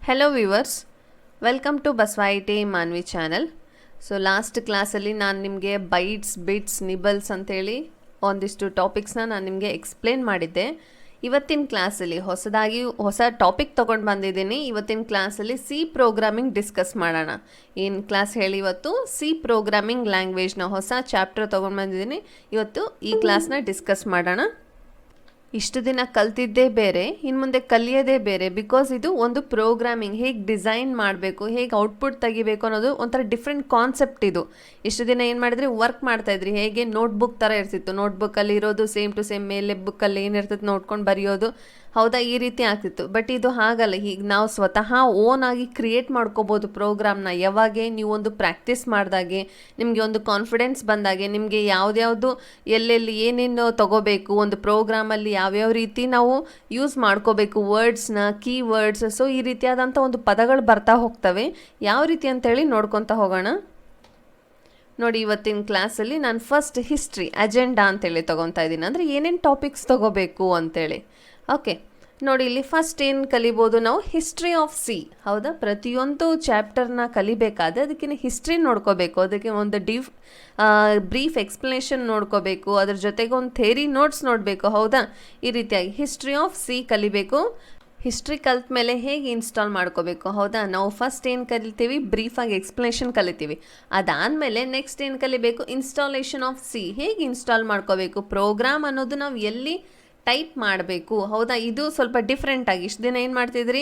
Hello viewers, welcome to ಬಸವಾಯಿಟಿ Manvi channel. So last ಕ್ಲಾಸಲ್ಲಿ ನಾನು ನಿಮಗೆ ಬೈಟ್ಸ್, ಬಿಟ್ಸ್, ನಿಬಲ್ಸ್ ಅಂತೇಳಿ ಒಂದಿಷ್ಟು ಟಾಪಿಕ್ಸ್ನ ನಾನು ನಿಮಗೆ ಎಕ್ಸ್ಪ್ಲೇನ್ ಮಾಡಿದ್ದೆ. ಇವತ್ತಿನ ಕ್ಲಾಸಲ್ಲಿ ಹೊಸ ಟಾಪಿಕ್ ತೊಗೊಂಡು ಬಂದಿದ್ದೀನಿ. ಇವತ್ತಿನ ಕ್ಲಾಸಲ್ಲಿ ಸಿ ಪ್ರೋಗ್ರಾಮಿಂಗ್ ಡಿಸ್ಕಸ್ ಮಾಡೋಣ. ಏನು ಕ್ಲಾಸ್ ಹೇಳಿ, ಇವತ್ತು ಸಿ ಪ್ರೋಗ್ರಾಮಿಂಗ್ ಲ್ಯಾಂಗ್ವೇಜ್ನ ಹೊಸ ಚಾಪ್ಟರ್ ತೊಗೊಂಡು ಬಂದಿದ್ದೀನಿ. ಇವತ್ತು ಈ ಕ್ಲಾಸ್ನ ಡಿಸ್ಕಸ್ ಮಾಡೋಣ. ಇಷ್ಟು ದಿನ ಕಲ್ತಿದ್ದೇ ಬೇರೆ, ಇನ್ನು ಮುಂದೆ ಕಲಿಯೋದೇ ಬೇರೆ. ಬಿಕಾಸ್ ಇದು ಒಂದು ಪ್ರೋಗ್ರಾಮಿಂಗ್, ಹೇಗೆ ಡಿಸೈನ್ ಮಾಡಬೇಕು, ಹೇಗೆ ಔಟ್ಪುಟ್ ತೆಗಿಬೇಕು ಅನ್ನೋದು ಒಂಥರ ಡಿಫ್ರೆಂಟ್ ಕಾನ್ಸೆಪ್ಟ್ ಇದು. ಇಷ್ಟು ದಿನ ಏನು ಮಾಡಿದ್ರಿ, ವರ್ಕ್ ಮಾಡ್ತಾಯಿದ್ರಿ. ಹೇಗೆ ನೋಟ್ಬುಕ್ ಥರ ಇರ್ತಿತ್ತು, ನೋಟ್ಬುಕ್ಕಲ್ಲಿ ಇರೋದು ಸೇಮ್ ಟು ಸೇಮ್ ಮೇಲೆ ಬುಕ್ಕಲ್ಲಿ ಏನಿರ್ತೈತೆ ನೋಡ್ಕೊಂಡು ಬರೆಯೋದು, ಹೌದಾ, ಈ ರೀತಿ ಆಗ್ತಿತ್ತು. ಬಟ್ ಇದು ಹಾಗಲ್ಲ. ಹೀಗೆ ನಾವು ಸ್ವತಃ ಓನ್ ಆಗಿ ಕ್ರಿಯೇಟ್ ಮಾಡ್ಕೋಬೋದು ಪ್ರೋಗ್ರಾಮ್ನ. ಯಾವಾಗೆ ನೀವು ಒಂದು ಪ್ರಾಕ್ಟೀಸ್ ಮಾಡಿದಾಗೆ, ನಿಮಗೆ ಒಂದು ಕಾನ್ಫಿಡೆನ್ಸ್ ಬಂದಾಗೆ, ನಿಮಗೆ ಯಾವ್ದ್ಯಾವುದು ಎಲ್ಲೆಲ್ಲಿ ಏನೇನು ತಗೋಬೇಕು, ಒಂದು ಪ್ರೋಗ್ರಾಮಲ್ಲಿ ಯಾವ್ಯಾವ ರೀತಿ ನಾವು ಯೂಸ್ ಮಾಡ್ಕೋಬೇಕು ವರ್ಡ್ಸ್ನ, ಕೀವರ್ಡ್ಸ್. ಸೊ ಈ ರೀತಿಯಾದಂಥ ಒಂದು ಪದಗಳು ಬರ್ತಾ ಹೋಗ್ತವೆ. ಯಾವ ರೀತಿ ಅಂತೇಳಿ ನೋಡ್ಕೊತಾ ಹೋಗೋಣ. ನೋಡಿ, ಇವತ್ತಿನ ಕ್ಲಾಸಲ್ಲಿ ನಾನು ಫಸ್ಟ್ ಹಿಸ್ಟ್ರಿ ಅಜೆಂಡಾ ಅಂತೇಳಿ ತೊಗೊತಾ ಇದ್ದೀನಿ. ಅಂದರೆ ಏನೇನು ಟಾಪಿಕ್ಸ್ ತೊಗೋಬೇಕು ಅಂತೇಳಿ. ಓಕೆ, ನೋಡಿ ಇಲ್ಲಿ ಫಸ್ಟ್ ಏನು ಕಲಿಬೋದು ನಾವು, ಹಿಸ್ಟ್ರಿ ಆಫ್ ಸಿ. ಹೌದಾ, ಪ್ರತಿಯೊಂದು ಚಾಪ್ಟರ್ನ ಕಲಿಬೇಕಾದ್ರೆ ಅದಕ್ಕಿಂತ ಹಿಸ್ಟ್ರಿ ನೋಡ್ಕೋಬೇಕು, ಅದಕ್ಕೆ ಒಂದು ಬ್ರೀಫ್ ಎಕ್ಸ್ಪ್ಲನೇಷನ್ ನೋಡ್ಕೋಬೇಕು, ಅದ್ರ ಜೊತೆಗೆ ಒಂದು ಥೇರಿ ನೋಟ್ಸ್ ನೋಡಬೇಕು. ಹೌದಾ, ಈ ರೀತಿಯಾಗಿ ಹಿಸ್ಟ್ರಿ ಆಫ್ ಸಿ ಕಲಿಬೇಕು. ಹಿಸ್ಟ್ರಿ ಕಲ್ತ ಮೇಲೆ ಹೇಗೆ ಇನ್ಸ್ಟಾಲ್ ಮಾಡ್ಕೋಬೇಕು, ಹೌದಾ, ನಾವು ಫಸ್ಟ್ ಏನು ಕಲಿತೀವಿ, ಬ್ರೀಫಾಗಿ ಎಕ್ಸ್ಪ್ಲನೇಷನ್ ಕಲಿತೀವಿ. ಅದಾದಮೇಲೆ ನೆಕ್ಸ್ಟ್ ಏನು ಕಲಿಬೇಕು, ಇನ್ಸ್ಟಾಲೇಷನ್ ಆಫ್ ಸಿ, ಹೇಗೆ ಇನ್ಸ್ಟಾಲ್ ಮಾಡ್ಕೋಬೇಕು ಪ್ರೋಗ್ರಾಮ್ ಅನ್ನೋದು, ನಾವು ಎಲ್ಲಿ ಟೈಪ್ ಮಾಡಬೇಕು. ಹೌದಾ, ಇದು ಸ್ವಲ್ಪ ಡಿಫ್ರೆಂಟಾಗಿ. ಇಷ್ಟು ದಿನ ಏನು ಮಾಡ್ತಿದ್ರಿ,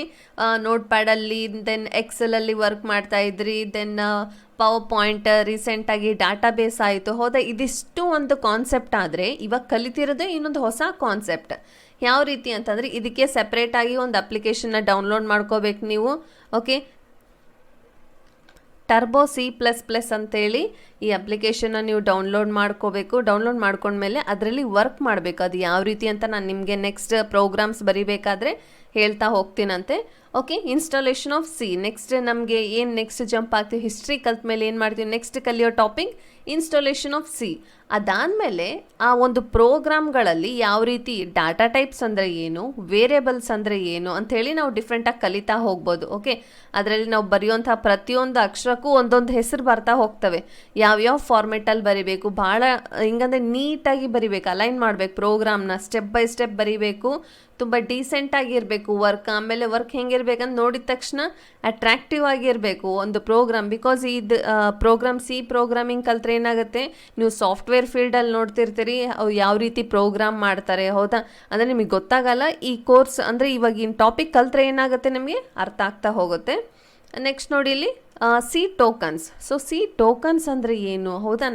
ನೋಟ್ ಪ್ಯಾಡಲ್ಲಿ, ದೆನ್ ಎಕ್ಸೆಲಲ್ಲಿ ವರ್ಕ್ ಮಾಡ್ತಾಯಿದ್ರಿ, ದೆನ್ ಪವರ್ ಪಾಯಿಂಟ್, ರೀಸೆಂಟಾಗಿ ಡಾಟಾ ಬೇಸ್ ಆಯಿತು. ಹೌದಾ, ಇದಿಷ್ಟು ಒಂದು ಕಾನ್ಸೆಪ್ಟ್ ಆದರೆ ಇವಾಗ ಕಲಿತಿರೋದೇ ಇನ್ನೊಂದು ಹೊಸ ಕಾನ್ಸೆಪ್ಟ್. ಯಾವ ರೀತಿ ಅಂತಂದರೆ, ಇದಕ್ಕೆ ಸೆಪ್ರೇಟಾಗಿ ಒಂದು ಅಪ್ಲಿಕೇಶನ್ನ ಡೌನ್ಲೋಡ್ ಮಾಡ್ಕೋಬೇಕು ನೀವು. ಓಕೆ, ಟರ್ಬೋ C++ ಅಂತೇಳಿ ಈ ಅಪ್ಲಿಕೇಶನ್ನ ನೀವು ಡೌನ್ಲೋಡ್ ಮಾಡ್ಕೋಬೇಕು. ಡೌನ್ಲೋಡ್ ಮಾಡ್ಕೊಂಡ್ಮೇಲೆ ಅದರಲ್ಲಿ ವರ್ಕ್ ಮಾಡಬೇಕು. ಅದು ಯಾವ ರೀತಿ ಅಂತ ನಾನು ನಿಮಗೆ ನೆಕ್ಸ್ಟ್ ಪ್ರೋಗ್ರಾಮ್ಸ್ ಬರಿಬೇಕಾದ್ರೆ ಹೇಳ್ತಾ ಹೋಗ್ತೀನಂತೆ. Okay, installation of C. Next ನಮಗೆ ಏನು ನೆಕ್ಸ್ಟ್ ಜಂಪ್ ಆಗ್ತೀವಿ, ಹಿಸ್ಟ್ರಿ ಕಲ್ತ ಮೇಲೆ ಏನು ಮಾಡ್ತೀವಿ, ನೆಕ್ಸ್ಟ್ ಕಲಿಯೋ ಟಾಪಿಕ್ ಇನ್ಸ್ಟಾಲೇಷನ್ ಆಫ್ ಸಿ. ಅದಾದಮೇಲೆ ಆ ಒಂದು ಪ್ರೋಗ್ರಾಮ್ಗಳಲ್ಲಿ ಯಾವ ರೀತಿ ಡಾಟಾ ಟೈಪ್ಸ್ ಅಂದರೆ ಏನು, ವೇರಿಯಬಲ್ಸ್ ಅಂದರೆ ಏನು ಅಂಥೇಳಿ ನಾವು ಡಿಫ್ರೆಂಟಾಗಿ ಕಲಿತಾ ಹೋಗ್ಬೋದು. ಓಕೆ, ಅದರಲ್ಲಿ ನಾವು ಬರೆಯುವಂಥ ಪ್ರತಿಯೊಂದು ಅಕ್ಷರಕ್ಕೂ ಒಂದೊಂದು ಹೆಸರು ಬರ್ತಾ ಹೋಗ್ತವೆ. ಯಾವ್ಯಾವ ಫಾರ್ಮೆಟಲ್ಲಿ ಬರಿಬೇಕು, ಭಾಳ ಹಿಂಗಂದರೆ ನೀಟಾಗಿ ಬರಿಬೇಕು, ಅಲೈನ್ ಮಾಡಬೇಕು ಪ್ರೋಗ್ರಾಮ್ನ, ಸ್ಟೆಪ್ ಬೈ ಸ್ಟೆಪ್ ಬರಿಬೇಕು. ತುಂಬ ಡೀಸೆಂಟಾಗಿರಬೇಕು ವರ್ಕ್. ಆಮೇಲೆ ವರ್ಕ್ ಹೆಂಗಿರ್ಬೇಕಂತ ನೋಡಿದ ತಕ್ಷಣ ಅಟ್ರಾಕ್ಟಿವ್ ಆಗಿರಬೇಕು ಒಂದು ಪ್ರೋಗ್ರಾಮ್. ಬಿಕಾಸ್ ಇದು ಪ್ರೋಗ್ರಾಮ್ ಸಿ ಪ್ರೋಗ್ರಾಮಿಂಗ್ ಕಲ್ತ್ರೆ ಏನಾಗುತ್ತೆ, ನೀವು ಸಾಫ್ಟ್ವೇರ್ ಫೀಲ್ಡಲ್ಲಿ ನೋಡ್ತಿರ್ತೀರಿ ಯಾವ ರೀತಿ ಪ್ರೋಗ್ರಾಮ್ ಮಾಡ್ತಾರೆ. ಹೌದಾ, ಅಂದರೆ ನಿಮಗೆ ಗೊತ್ತಾಗಲ್ಲ. ಈ ಕೋರ್ಸ್ ಅಂದರೆ ಇವಾಗಿನ ಟಾಪಿಕ್ ಕಲ್ತ್ರೆ ಏನಾಗುತ್ತೆ, ನಿಮಗೆ ಅರ್ಥ ಆಗ್ತಾ ಹೋಗುತ್ತೆ. ನೆಕ್ಸ್ಟ್ ನೋಡಿ ಇಲ್ಲಿ C tokens. So C tokens ಅಂದರೆ ಏನು, ಹೌದಾ,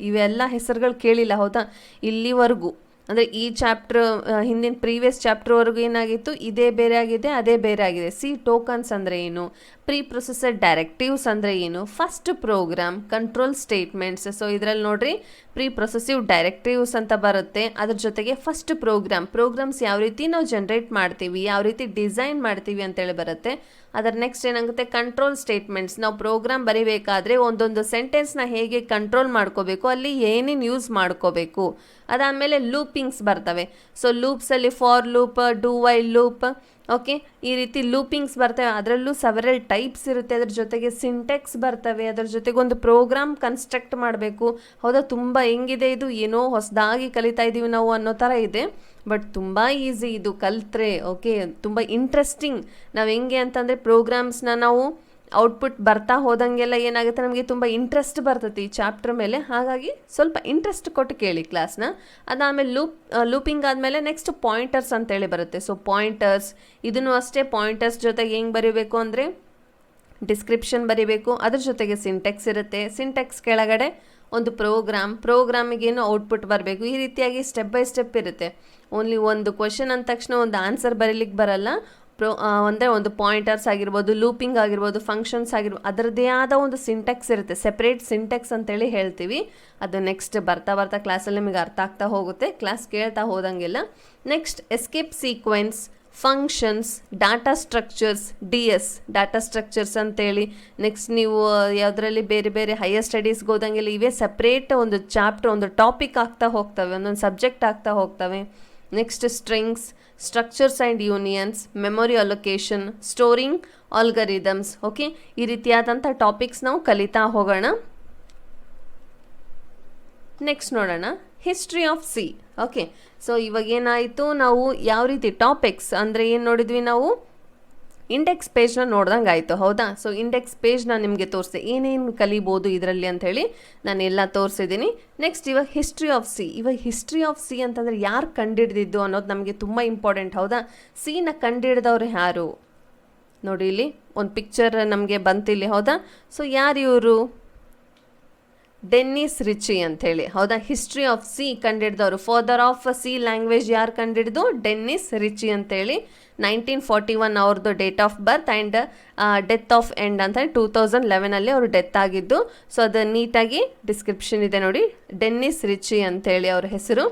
ಇವೆಲ್ಲ ಹೆಸರುಗಳು ಕೇಳಿಲ್ಲ. ಹೌದಾ, ಇಲ್ಲಿವರೆಗೂ ಅಂದರೆ ಈ ಚಾಪ್ಟರ್ ಹಿಂದಿನ ಪ್ರೀವಿಯಸ್ ಚಾಪ್ಟರ್ವರೆಗೂ ಏನಾಗಿತ್ತು, ಇದೇ ಬೇರೆ ಆಗಿದೆ, ಅದೇ ಬೇರೆ ಆಗಿದೆ. ಸಿ ಟೋಕನ್ಸ್ ಅಂದರೆ ಏನು, ಪ್ರೀ ಪ್ರೊಸೆಸರ್ ಡೈರೆಕ್ಟಿವ್ಸ್ ಅಂದರೆ ಏನು, first program, control statements. So ಇದರಲ್ಲಿ ನೋಡ್ರಿ, ಪ್ರೀ ಪ್ರೊಸೆಸಿವ್ ಡೈರೆಕ್ಟಿವ್ಸ್ ಅಂತ ಬರುತ್ತೆ. ಅದ್ರ ಜೊತೆಗೆ ಫಸ್ಟ್ ಪ್ರೋಗ್ರಾಮ್ಸ್ ಯಾವ ರೀತಿ ನಾವು ಜನ್ರೇಟ್ ಮಾಡ್ತೀವಿ, ಯಾವ ರೀತಿ ಡಿಸೈನ್ ಮಾಡ್ತೀವಿ ಅಂತೇಳಿ ಬರುತ್ತೆ. ಅದರ ನೆಕ್ಸ್ಟ್ ಏನಾಗುತ್ತೆ, ಕಂಟ್ರೋಲ್ ಸ್ಟೇಟ್ಮೆಂಟ್ಸ್. ನಾವು ಪ್ರೋಗ್ರಾಮ್ ಬರಿಬೇಕಾದ್ರೆ ಒಂದೊಂದು ಸೆಂಟೆನ್ಸ್ನ ಹೇಗೆ ಕಂಟ್ರೋಲ್ ಮಾಡ್ಕೋಬೇಕು, ಅಲ್ಲಿ ಏನೇನು ಯೂಸ್ ಮಾಡ್ಕೋಬೇಕು. ಅದಾದಮೇಲೆ ಲೂಪಿಂಗ್ಸ್ ಬರ್ತವೆ. ಸೊ ಲೂಪ್ಸಲ್ಲಿ for loop, do while loop. Okay, ಈ ರೀತಿ ಲೂಪಿಂಗ್ಸ್ ಬರ್ತವೆ. ಅದರಲ್ಲೂ ಸೆವೆರಲ್ ಟೈಪ್ಸ್ ಇರುತ್ತೆ. ಅದ್ರ ಜೊತೆಗೆ ಸಿಂಟೆಕ್ಸ್ ಬರ್ತವೆ. ಅದ್ರ ಜೊತೆಗೆ ಒಂದು ಪ್ರೋಗ್ರಾಮ್ ಕನ್ಸ್ಟ್ರಕ್ಟ್ ಮಾಡಬೇಕು. ಹೌದಾ, ತುಂಬ ಹೆಂಗಿದೆ ಇದು, ಏನೋ ಹೊಸದಾಗಿ ಕಲಿತಾ ಇದ್ದೀವಿ ನಾವು ಅನ್ನೋ ಥರ ಇದೆ. ಬಟ್ ತುಂಬ ಈಸಿ ಇದು ಕಲ್ತ್ರೆ. ಓಕೆ, ತುಂಬ ಇಂಟ್ರೆಸ್ಟಿಂಗ್. ನಾವು ಹೆಂಗೆ ಅಂತಂದರೆ ಪ್ರೋಗ್ರಾಮ್ಸ್ನ ನಾವು ಔಟ್ಪುಟ್ ಬರ್ತಾ ಹೋದಂಗೆಲ್ಲ ಏನಾಗುತ್ತೆ, ನಮಗೆ ತುಂಬ ಇಂಟ್ರೆಸ್ಟ್ ಬರ್ತೈತಿ ಈ ಚಾಪ್ಟರ್ ಮೇಲೆ. ಹಾಗಾಗಿ ಸ್ವಲ್ಪ ಇಂಟ್ರೆಸ್ಟ್ ಕೊಟ್ಟು ಕೇಳಿ ಕ್ಲಾಸ್ನ. ಅದಾದಮೇಲೆ ಲೂಪಿಂಗ್ ಆದಮೇಲೆ ನೆಕ್ಸ್ಟ್ ಪಾಯಿಂಟರ್ಸ್ ಅಂತೇಳಿ ಬರುತ್ತೆ. ಸೊ ಪಾಯಿಂಟರ್ಸ್, ಇದನ್ನು ಅಷ್ಟೇ. ಪಾಯಿಂಟರ್ಸ್ ಜೊತೆಗೆ ಹೆಂಗೆ ಬರೀಬೇಕು ಅಂದರೆ ಡಿಸ್ಕ್ರಿಪ್ಷನ್ ಬರೀಬೇಕು. ಅದ್ರ ಜೊತೆಗೆ ಸಿಂಟೆಕ್ಸ್ ಇರುತ್ತೆ. ಸಿಂಟೆಕ್ಸ್ ಕೆಳಗಡೆ ಒಂದು ಪ್ರೋಗ್ರಾಮಿಗೇನು ಔಟ್ಪುಟ್ ಬರಬೇಕು. ಈ ರೀತಿಯಾಗಿ ಸ್ಟೆಪ್ ಬೈ ಸ್ಟೆಪ್ ಇರುತ್ತೆ. ಓನ್ಲಿ ಒಂದು ಕ್ವಶನ್ ಅಂದ ತಕ್ಷಣ ಒಂದು ಆನ್ಸರ್ ಬರೀಲಿಕ್ಕೆ ಬರಲ್ಲ. ಅಂದರೆ ಒಂದು ಪಾಯಿಂಟರ್ಸ್ ಆಗಿರ್ಬೋದು, ಲೂಪಿಂಗ್ ಆಗಿರ್ಬೋದು, ಫಂಕ್ಷನ್ಸ್ ಆಗಿರ್ಬೋದು, ಅದರದ್ದೇ ಆದ ಒಂದು ಸಿಂಟೆಕ್ಸ್ ಇರುತ್ತೆ. ಸೆಪ್ರೇಟ್ ಸಿಂಟೆಕ್ಸ್ ಅಂತೇಳಿ ಹೇಳ್ತೀವಿ. ಅದು ನೆಕ್ಸ್ಟ್ ಬರ್ತಾ ಕ್ಲಾಸಲ್ಲಿ ನಿಮಗೆ ಅರ್ಥ ಆಗ್ತಾ ಹೋಗುತ್ತೆ, ಕ್ಲಾಸ್ ಕೇಳ್ತಾ ಹೋದಂಗೆಲ್ಲ. Next escape sequence, functions, data structures, DS data structures ಅಂತೇಳಿ. ನೆಕ್ಸ್ಟ್ ನೀವು ಯಾವುದರಲ್ಲಿ ಬೇರೆ ಬೇರೆ ಹೈಯರ್ ಸ್ಟಡೀಸ್ಗೆ ಹೋದಂಗೆಲ್ಲ ಇವೇ ಸಪ್ರೇಟ್ ಒಂದು ಚಾಪ್ಟರ್, ಒಂದು ಟಾಪಿಕ್ ಆಗ್ತಾ ಹೋಗ್ತವೆ, ಒಂದೊಂದು ಸಬ್ಜೆಕ್ಟ್ ಆಗ್ತಾ ಹೋಗ್ತವೆ. Next strings, structures and unions, memory allocation, storing algorithms. Okay, ಈ ರೀತಿಯಾದಂಥ ಟಾಪಿಕ್ಸ್ ನಾವು ಕಲಿತಾ ಹೋಗೋಣ. ನೆಕ್ಸ್ಟ್ ನೋಡೋಣ history of C. Okay, so ಇವಾಗ ಏನಾಯಿತು, ನಾವು ಯಾವ ರೀತಿ ಟಾಪಿಕ್ಸ್ ಅಂದರೆ ಏನು ನೋಡಿದ್ವಿ ನಾವು, ಇಂಡೆಕ್ಸ್ ಪೇಜ್ನ ನೋಡ್ದಂಗೆ ಆಯಿತು, ಹೌದಾ. ಸೊ ಇಂಡೆಕ್ಸ್ ಪೇಜ್ನ ನಿಮಗೆ ತೋರಿಸಿದೆ, ಏನೇನು ಕಲಿಬೋದು ಇದರಲ್ಲಿ ಅಂಥೇಳಿ ನಾನೆಲ್ಲ ತೋರಿಸಿದ್ದೀನಿ. ನೆಕ್ಸ್ಟ್ ಇವಾಗ ಹಿಸ್ಟ್ರಿ ಆಫ್ ಸಿ. ಇವಾಗ ಹಿಸ್ಟ್ರಿ ಆಫ್ ಸಿ ಅಂತಂದರೆ ಯಾರು ಕಂಡಿಡ್ದಿದ್ದು ಅನ್ನೋದು ನಮಗೆ ತುಂಬ ಇಂಪಾರ್ಟೆಂಟ್, ಹೌದಾ. ಸಿನ ಕಂಡಿಡ್ದವ್ರು ಯಾರು ನೋಡಿ, ಇಲ್ಲಿ ಒಂದು ಪಿಕ್ಚರ್ ನಮಗೆ ಬಂತಿಲ್ಲಿ, ಹೌದಾ. ಸೊ ಯಾರು ಇವರು, ಡೆನ್ನಿಸ್ ರಿಚಿ ಅಂಥೇಳಿ, ಹೌದಾ. ಹಿಸ್ಟ್ರಿ ಆಫ್ ಸಿ ಕಂಡಿಡ್ದವರು, ಫಾದರ್ ಆಫ್ ಸಿ ಲ್ಯಾಂಗ್ವೇಜ್ ಯಾರು ಕಂಡಿಡ್ದು, ಡೆನ್ನಿಸ್ ರಿಚಿ ಅಂತೇಳಿ. 1941 ಅವ್ರದ್ದು date of birth and death of end ಅಂತ 2011 ಅವರು ಡೆತ್ ಆಗಿದ್ದು. ಸೊ ಅದು ನೀಟಾಗಿ ಡಿಸ್ಕ್ರಿಪ್ಷನ್ ಇದೆ ನೋಡಿ, ಡೆನ್ನಿಸ್ ರಿಚಿ ಅಂತೇಳಿ ಅವ್ರ ಹೆಸರು.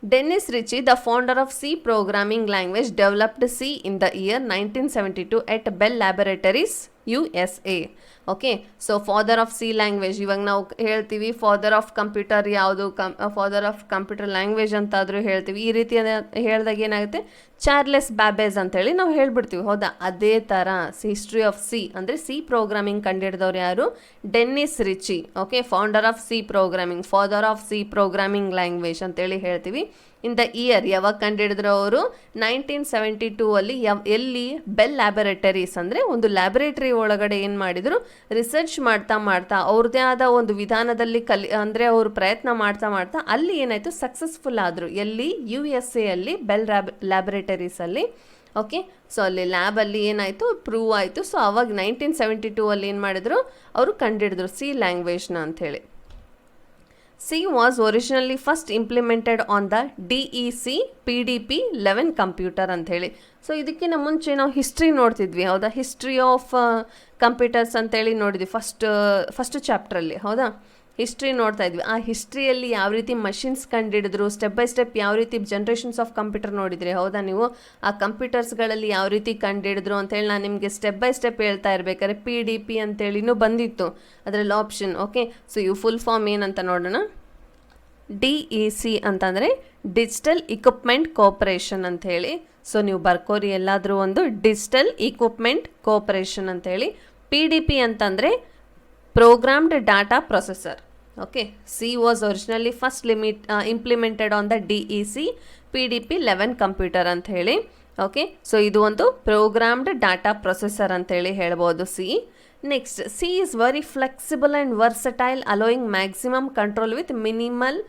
Dennis Richie, the founder of C programming language, developed C in the year 1972 at bell laboratories USA. Okay, so father of C language, ಇವಾಗ ನಾವು ಹೇಳ್ತೀವಿ ಫಾದರ್ ಆಫ್ ಕಂಪ್ಯೂಟರ್ ಯಾವುದು, ಫಾದರ್ ಆಫ್ ಕಂಪ್ಯೂಟರ್ ಲ್ಯಾಂಗ್ವೇಜ್ ಅಂತಾದರೂ ಹೇಳ್ತೀವಿ. ಈ ರೀತಿ ಹೇಳಿದಾಗ ಏನಾಗುತ್ತೆ, ಚಾರ್ಲೆಸ್ ಬ್ಯಾಬೇಜ್ ಅಂತೇಳಿ ನಾವು ಹೇಳ್ಬಿಡ್ತೀವಿ, ಹೌದಾ. ಅದೇ ಥರ ಹಿಸ್ಟ್ರಿ ಆಫ್ ಸಿ ಅಂದರೆ ಸಿ ಪ್ರೋಗ್ರಾಮಿಂಗ್ ಕಂಡಿಡ್ದವ್ರು ಯಾರು, Dennis Richie. Okay, founder of C programming, father of C programming language ಅಂತೇಳಿ ಹೇಳ್ತೀವಿ. ಇನ್ ದ ಇಯರ್ ಯಾವಾಗ ಕಂಡಿಡಿದ್ರು ಅವರು, 1972 ಎಲ್ಲಿ, ಬೆಲ್ ಲ್ಯಾಬೊರೇಟರೀಸ್ ಅಂದರೆ ಒಂದು ಲ್ಯಾಬೊರೇಟರಿ ಒಳಗಡೆ ಏನು ಮಾಡಿದರು, ರಿಸರ್ಚ್ ಮಾಡ್ತಾ ಅವ್ರದ್ದೇ ಆದ ಒಂದು ವಿಧಾನದಲ್ಲಿ ಅಂದರೆ ಅವರು ಪ್ರಯತ್ನ ಮಾಡ್ತಾ ಅಲ್ಲಿ ಏನಾಯಿತು, ಸಕ್ಸಸ್ಫುಲ್ ಆದರು. ಎಲ್ಲಿ, USA ಅಲ್ಲಿ ಬೆಲ್ ಲ್ಯಾಬೊರೇಟರೀಸಲ್ಲಿ. ಓಕೆ, ಸೊ ಅಲ್ಲಿ ಲ್ಯಾಬಲ್ಲಿ ಏನಾಯಿತು, ಪ್ರೂವ್ ಆಯಿತು. ಸೊ ಅವಾಗ 1972 ಏನು ಮಾಡಿದರು, ಅವರು ಕಂಡಿಡಿದ್ರು ಸಿ ಲ್ಯಾಂಗ್ವೇಜ್ನ ಅಂಥೇಳಿ. C was originally first implemented on the DEC PDP-11 computer ಅಂಥೇಳಿ. ಸೊ ಇದಕ್ಕಿಂತ ಮುಂಚೆ ನಾವು ಹಿಸ್ಟ್ರಿ ನೋಡ್ತಿದ್ವಿ, ಹೌದಾ. ಹಿಸ್ಟ್ರಿ ಆಫ್ ಕಂಪ್ಯೂಟರ್ಸ್ ಅಂತೇಳಿ ನೋಡಿದ್ವಿ ಫಸ್ಟ್ ಚಾಪ್ಟ್ರಲ್ಲಿ, ಹೌದಾ. ಹಿಸ್ಟ್ರಿ ನೋಡ್ತಾ ಇದ್ವಿ. ಆ ಹಿಸ್ಟ್ರಿಯಲ್ಲಿ ಯಾವ ರೀತಿ ಮಷಿನ್ಸ್ ಕಂಡಿಡಿದ್ರು, ಸ್ಟೆಪ್ ಬೈ ಸ್ಟೆಪ್ ಯಾವ ರೀತಿ ಜನ್ರೇಷನ್ಸ್ ಆಫ್ ಕಂಪ್ಯೂಟರ್ ನೋಡಿದ್ರಿ, ಹೌದಾ. ನೀವು ಆ ಕಂಪ್ಯೂಟರ್ಸ್ಗಳಲ್ಲಿ ಯಾವ ರೀತಿ ಕಂಡಿಡಿದ್ರು ಅಂತೇಳಿ ನಾನು ನಿಮಗೆ ಸ್ಟೆಪ್ ಬೈ ಸ್ಟೆಪ್ ಹೇಳ್ತಾ ಇರ್ಬೇಕಾದ್ರೆ PDP ಅಂತೇಳಿನೂ ಬಂದಿತ್ತು ಅದರಲ್ಲಿ ಆಪ್ಷನ್. ಓಕೆ, ಸೊ ಇವು ಫುಲ್ ಫಾರ್ಮ್ ಏನಂತ ನೋಡೋಣ. DEC ಅಂತಂದರೆ ಡಿಜಿಟಲ್ ಇಕ್ವಿಪ್ಮೆಂಟ್ ಕೋಪರೇಷನ್ ಅಂಥೇಳಿ. ಸೊ ನೀವು ಬರ್ಕೋರಿ ಎಲ್ಲಾದರೂ ಒಂದು, ಡಿಜಿಟಲ್ ಇಕ್ವಿಪ್ಮೆಂಟ್ ಕೋಪರೇಷನ್ ಅಂಥೇಳಿ. PDP ಅಂತಂದರೆ programmed data processor. Okay, C was originally first implemented on the DEC PDP-11 computer ಅಂತ ಹೇಳಿ. ಓಕೆ, ಸೊ ಇದು ಒಂದು ಪ್ರೋಗ್ರಾಮ್ಡ್ ಡಾಟಾ ಪ್ರೊಸೆಸರ್ ಅಂತೇಳಿ ಹೇಳ್ಬೋದು C. Next, C is very flexible and versatile, allowing maximum control with minimal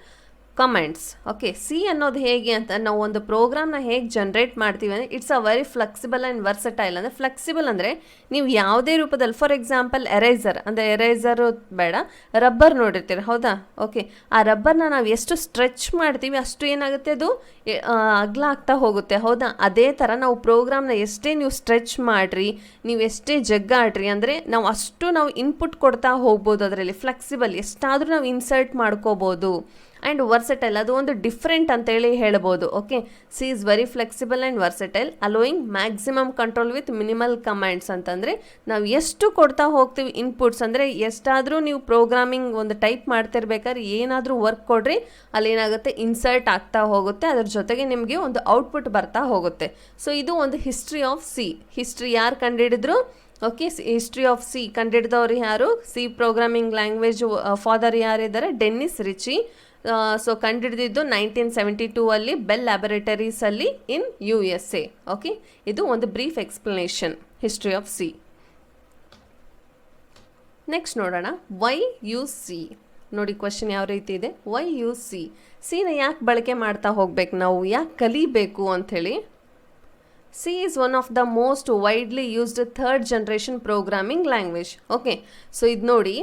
comments. Okay, C ಅನ್ನೋದು ಹೇಗೆ ಅಂತ, ನಾವು ಒಂದು ಪ್ರೋಗ್ರಾಮ್ನ ಹೇಗೆ ಜನ್ರೇಟ್ ಮಾಡ್ತೀವಿ ಅಂದರೆ it's a very flexible and versatile. ಅಂದರೆ ಫ್ಲೆಕ್ಸಿಬಲ್ ಅಂದರೆ ನೀವು ಯಾವುದೇ ರೂಪದಲ್ಲಿ, ಫಾರ್ ಎಕ್ಸಾಂಪಲ್ ಎರೇಸರ್ ಅಂದರೆ ಎರೇಸರು ಬೇಡ, ರಬ್ಬರ್ ನೋಡಿರ್ತೀರ, ಹೌದಾ. ಓಕೆ, ಆ ರಬ್ಬರ್ನ ನಾವು ಎಷ್ಟು ಸ್ಟ್ರೆಚ್ ಮಾಡ್ತೀವಿ ಅಷ್ಟು ಏನಾಗುತ್ತೆ, ಅದು ಅಗಲ ಆಗ್ತಾ ಹೋಗುತ್ತೆ, ಹೌದಾ. ಅದೇ ಥರ ನಾವು ಪ್ರೋಗ್ರಾಮ್ನ ಎಷ್ಟೇ ನೀವು ಸ್ಟ್ರೆಚ್ ಮಾಡಿರಿ, ನೀವು ಎಷ್ಟೇ ಜಗ್ಗಾಡ್ರಿ ಅಂದರೆ ನಾವು ಅಷ್ಟು ನಾವು ಇನ್ಪುಟ್ ಕೊಡ್ತಾ ಹೋಗ್ಬೋದು. ಅದರಲ್ಲಿ ಫ್ಲೆಕ್ಸಿಬಲ್, ಎಷ್ಟಾದರೂ ನಾವು ಇನ್ಸರ್ಟ್ ಮಾಡ್ಕೋಬೋದು. ಆ್ಯಂಡ್ ವರ್ಸಟೈಲ್, ಅದು ಒಂದು ಡಿಫ್ರೆಂಟ್ ಅಂತೇಳಿ ಹೇಳ್ಬೋದು. Okay, C is very flexible and versatile, allowing maximum control with minimal commands ಅಂತಂದರೆ ನಾವು ಎಷ್ಟು ಕೊಡ್ತಾ ಹೋಗ್ತೀವಿ ಇನ್ಪುಟ್ಸ್, ಅಂದರೆ ಎಷ್ಟಾದರೂ ನೀವು ಪ್ರೋಗ್ರಾಮಿಂಗ್ ಒಂದು ಟೈಪ್ ಮಾಡ್ತಿರ್ಬೇಕಾದ್ರೆ ಏನಾದರೂ ವರ್ಕ್ ಕೊಡ್ರಿ, ಅಲ್ಲಿ ಏನಾಗುತ್ತೆ, ಇನ್ಸರ್ಟ್ ಆಗ್ತಾ ಹೋಗುತ್ತೆ, ಅದ್ರ ಜೊತೆಗೆ ನಿಮಗೆ ಒಂದು ಔಟ್ಪುಟ್ ಬರ್ತಾ ಹೋಗುತ್ತೆ. ಸೊ ಇದು ಒಂದು ಹಿಸ್ಟ್ರಿ ಆಫ್ ಸಿ. ಹಿಸ್ಟ್ರಿ ಯಾರು ಕಂಡುಹಿಡಿದ್ರು, ಓಕೆ, ಹಿಸ್ಟ್ರಿ ಆಫ್ ಸಿ ಕಂಡುಹಿಡಿದವ್ರು ಯಾರು, ಸಿ ಪ್ರೋಗ್ರಾಮಿಂಗ್ ಲ್ಯಾಂಗ್ವೇಜ್ ಫಾದರ್ ಯಾರಿದ್ದಾರೆ, ಡೆನ್ನಿಸ್ ರಿಚಿ. ಸೊ ಕಂಡುಹಿಡಿದಿದ್ದು 1972 ಬೆಲ್ ಲ್ಯಾಬೊರೇಟರೀಸಲ್ಲಿ ಇನ್ USA. ಓಕೆ, ಇದು ಒಂದು brief explanation history of C. Next ನೋಡೋಣ, ವೈ ಯೂಸ್ ಸಿ. ನೋಡಿ ಕ್ವೆಶನ್ ಯಾವ ರೀತಿ ಇದೆ, ವೈ ಯೂಸ್ ಸಿ. ಸಿನ ಯಾಕೆ ಬಳಕೆ ಮಾಡ್ತಾ ಹೋಗ್ಬೇಕು ನಾವು, ಯಾಕೆ ಕಲಿಬೇಕು ಅಂಥೇಳಿ. C is one of the most widely used third generation programming language. Okay, so ಇದು ನೋಡಿ